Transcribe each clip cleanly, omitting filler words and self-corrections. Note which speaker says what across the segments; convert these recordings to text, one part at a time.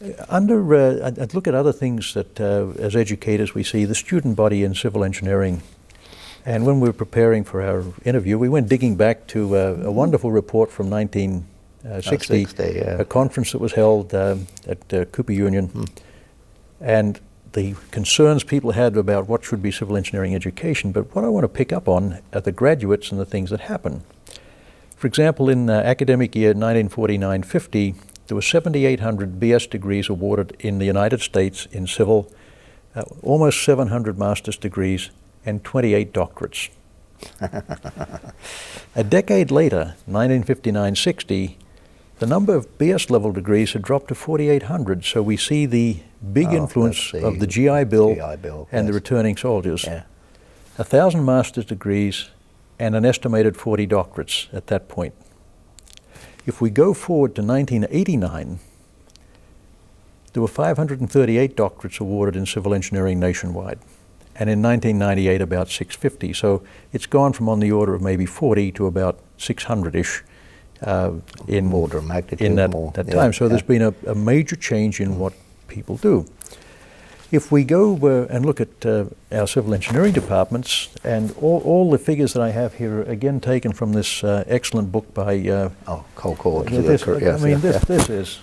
Speaker 1: I'd look at other things that, as educators, we see the student body in civil engineering. And when we were preparing for our interview, we went digging back to a wonderful report from 1960, a conference that was held at Cooper Union. And the concerns people had about what should be civil engineering education. But what I want to pick up on are the graduates and the things that happen. For example, in academic year 1949-50, there were 7,800 BS degrees awarded in the United States in civil, almost 700 master's degrees, and 28 doctorates. A decade later, 1959-60, the number of BS level degrees had dropped to 4,800, so we see the big influence of the GI Bill and the returning soldiers. 1,000 master's degrees and an estimated 40 doctorates at that point. If we go forward to 1989, there were 538 doctorates awarded in civil engineering nationwide. And in 1998, about 650. So it's gone from on the order of maybe 40 to about 600-ish in that time. So there's been a major change in what people do. If we go and look at our civil engineering departments, and all the figures that I have here are again taken from this excellent book by
Speaker 2: Colin.
Speaker 1: This is,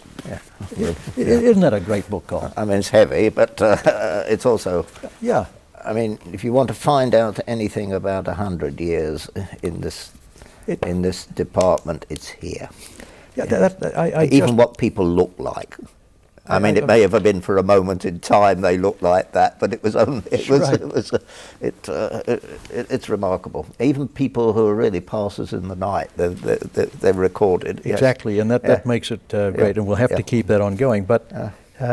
Speaker 1: isn't that a great book, Colin?
Speaker 2: I mean, it's heavy, but it's also,
Speaker 1: yeah.
Speaker 2: I mean, if you want to find out anything about 100 years in this department, it's here.
Speaker 1: Yeah,
Speaker 2: even what people look like. I mean, it may have been for a moment in time they looked like that, but it was only it's remarkable. Even people who are really passers in the night, they're recorded.
Speaker 1: Exactly, yes. And that makes it great, and we'll have to keep that on going. But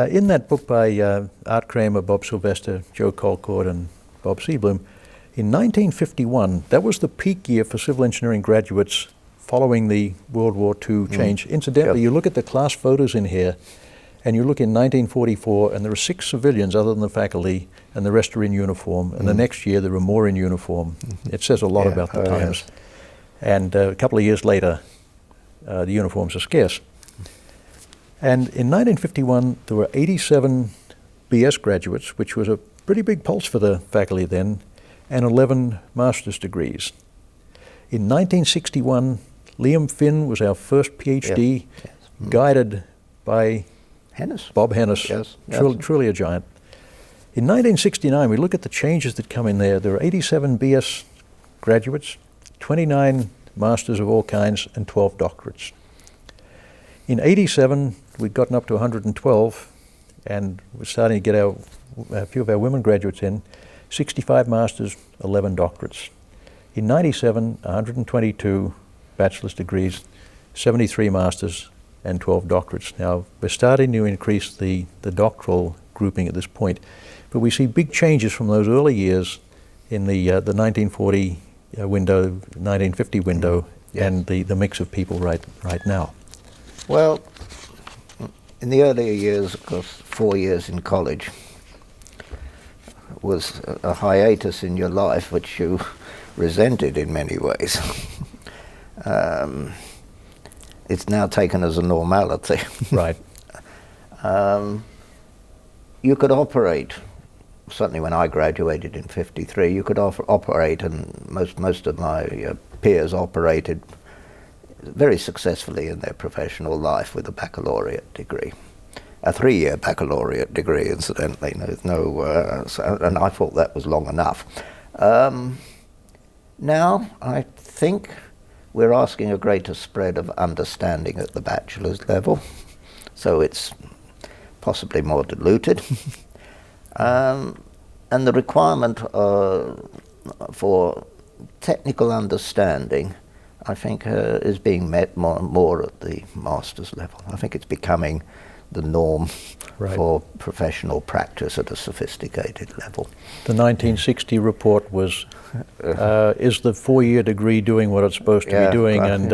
Speaker 1: in that book by Art Kramer, Bob Sylvester, Joe Colcord, and Bob Seablum, in 1951, that was the peak year for civil engineering graduates following the World War II change. Incidentally, you look at the class photos in here, and you look in 1944, and there are 6 civilians other than the faculty, and the rest are in uniform. And the next year, there were more in uniform. It says a lot about the times. Yes. And a couple of years later, the uniforms are scarce. And in 1951, there were 87 BS graduates, which was a pretty big pulse for the faculty then, and 11 master's degrees. In 1961, Liam Finn was our first Ph.D., guided by Bob Hennis, truly a giant. In 1969, we look at the changes that come in there. There are 87 BS graduates, 29 masters of all kinds, and 12 doctorates. In 87, we'd gotten up to 112, and we're starting to get a few of our women graduates in, 65 masters, 11 doctorates. In 97, 122 bachelor's degrees, 73 masters, and 12 doctorates. Now, we're starting to increase the doctoral grouping at this point, but we see big changes from those early years in the 1940 window, 1950 window, and the mix of people right now.
Speaker 2: Well, in the earlier years, of course, 4 years in college was a hiatus in your life which you resented in many ways. It's now taken as a normality.
Speaker 1: Right.
Speaker 2: You could operate, certainly when I graduated in 53, you could operate, and most of my peers operated very successfully in their professional life with a baccalaureate degree. A 3-year baccalaureate degree, incidentally, and I thought that was long enough. Now, I think we're asking a greater spread of understanding at the bachelor's level, so it's possibly more diluted. And the requirement for technical understanding, I think, is being met more and more at the master's level. I think it's becoming the norm for professional practice at a sophisticated level.
Speaker 1: The 1960 report was, is the 4-year degree doing what it's supposed to be doing? And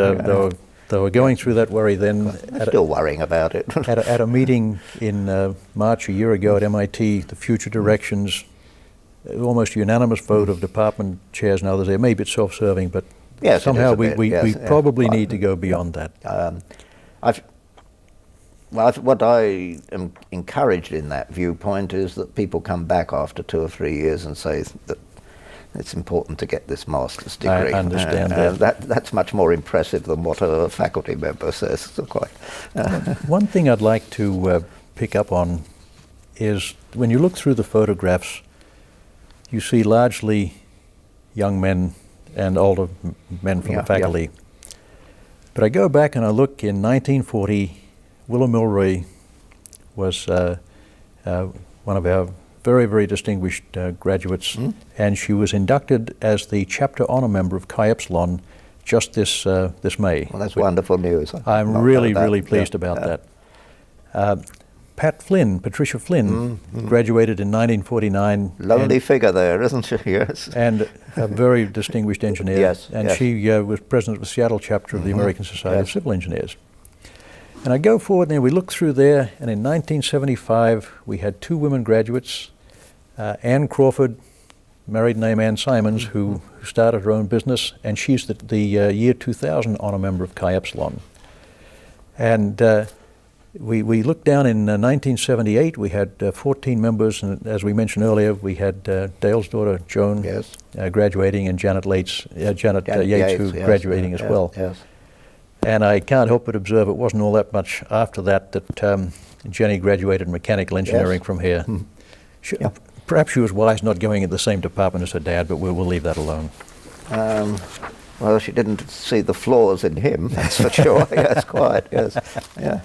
Speaker 1: they were going through that worry then.
Speaker 2: Still worrying about it.
Speaker 1: at a meeting in March a year ago at MIT, the future directions, almost unanimous vote of department chairs and others there. Maybe it's self-serving, but somehow we probably need to go beyond that.
Speaker 2: Well, what I am encouraged in that viewpoint is that people come back after 2 or 3 years and say that it's important to get this master's degree.
Speaker 1: I understand that.
Speaker 2: That's much more impressive than what a faculty member says. So
Speaker 1: One thing I'd like to pick up on is when you look through the photographs, you see largely young men and older men from the faculty. But I go back and I look in 1940, Willa Milroy was one of our very, very distinguished graduates, and she was inducted as the chapter honor member of Chi Epsilon just this May.
Speaker 2: Well, that's wonderful news.
Speaker 1: I'm really pleased about that. Patricia Flynn, graduated in 1949.
Speaker 2: Lonely figure there, isn't she? Yes.
Speaker 1: And a very distinguished engineer.
Speaker 2: Yes.
Speaker 1: And she was president of the Seattle chapter of the American Society of Civil Engineers. And I go forward and we look through there, and in 1975 we had 2 women graduates, Anne Crawford, married name Ann Simons, who started her own business, and she's the year 2000 honor member of Chi Epsilon. And we looked down in 1978, we had 14 members, and as we mentioned earlier, we had Dale's daughter Joan graduating, and Janet Yates, who graduating as well. Yes. And I can't help but observe it wasn't all that much after that Jenny graduated in mechanical engineering from here. Perhaps she was wise not going in the same department as her dad, but we'll leave that alone.
Speaker 2: Well, she didn't see the flaws in him, that's for sure. Yes, quite, yes. Yeah.